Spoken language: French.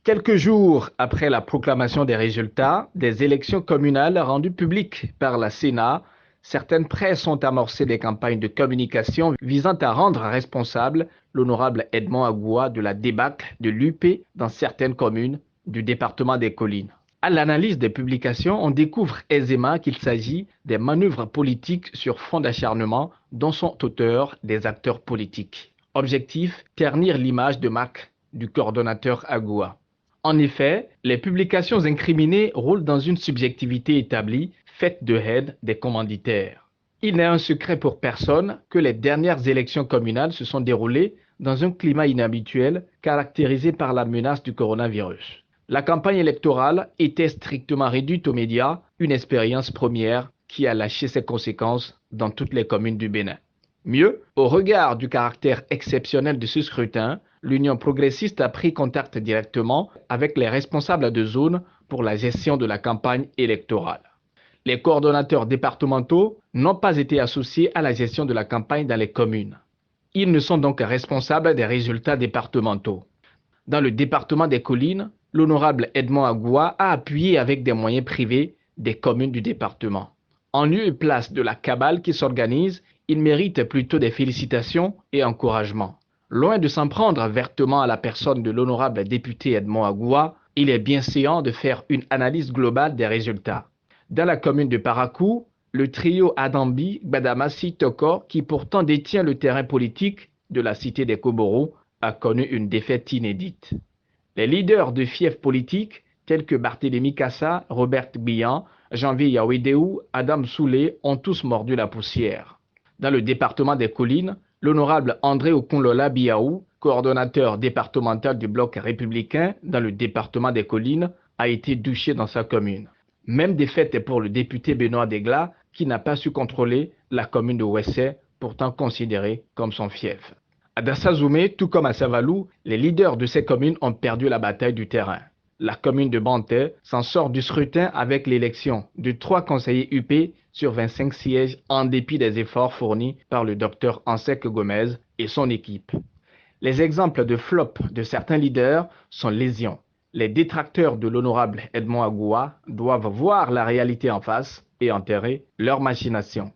Quelques jours après la proclamation des résultats des élections communales rendues publiques par la Sénat, certaines presses ont amorcé des campagnes de communication visant à rendre responsable l'honorable Edmond Agoua de la débâcle de l'UP dans certaines communes du département des Collines. À l'analyse des publications, on découvre aisément qu'il s'agit des manœuvres politiques sur fond d'acharnement dont sont auteurs des acteurs politiques. Objectif, ternir l'image de marque du coordonnateur Agoua. En effet, les publications incriminées roulent dans une subjectivité établie, faite de haine des commanditaires. Il n'est un secret pour personne que les dernières élections communales se sont déroulées dans un climat inhabituel caractérisé par la menace du coronavirus. La campagne électorale était strictement réduite aux médias, une expérience première qui a lâché ses conséquences dans toutes les communes du Bénin. Mieux, au regard du caractère exceptionnel de ce scrutin, l'Union progressiste a pris contact directement avec les responsables de zone pour la gestion de la campagne électorale. Les coordonnateurs départementaux n'ont pas été associés à la gestion de la campagne dans les communes. Ils ne sont donc responsables des résultats départementaux. Dans le département des Collines, l'honorable Edmond Agoua a appuyé avec des moyens privés des communes du département. En lieu et place de la cabale qui s'organise, il mérite plutôt des félicitations et encouragements. Loin de s'en prendre vertement à la personne de l'honorable député Edmond Agoua, il est bien séant de faire une analyse globale des résultats. Dans la commune de Parakou, le trio Adambi, Gbadamassi, Toko, qui pourtant détient le terrain politique de la cité des Koboros, a connu une défaite inédite. Les leaders de fiefs politiques, tels que Barthélémy Kassa, Robert Gbian, Janvier Yawedeu, Adam Soulé, ont tous mordu la poussière. Dans le département des Collines, l'honorable André Okunlola Biaou, coordonnateur départemental du bloc républicain dans le département des Collines, a été douché dans sa commune. Même défaite pour le député Benoît Degla, qui n'a pas su contrôler la commune de Wessé, pourtant considérée comme son fief. À Dassazoumé, tout comme à Savalou, les leaders de ces communes ont perdu la bataille du terrain. La commune de Banté s'en sort du scrutin avec l'élection de 3 conseillers UP sur 25 sièges en dépit des efforts fournis par le docteur Ansek Gomez et son équipe. Les exemples de flop de certains leaders sont lésions. Les détracteurs de l'honorable Edmond Agoua doivent voir la réalité en face et enterrer leurs machinations.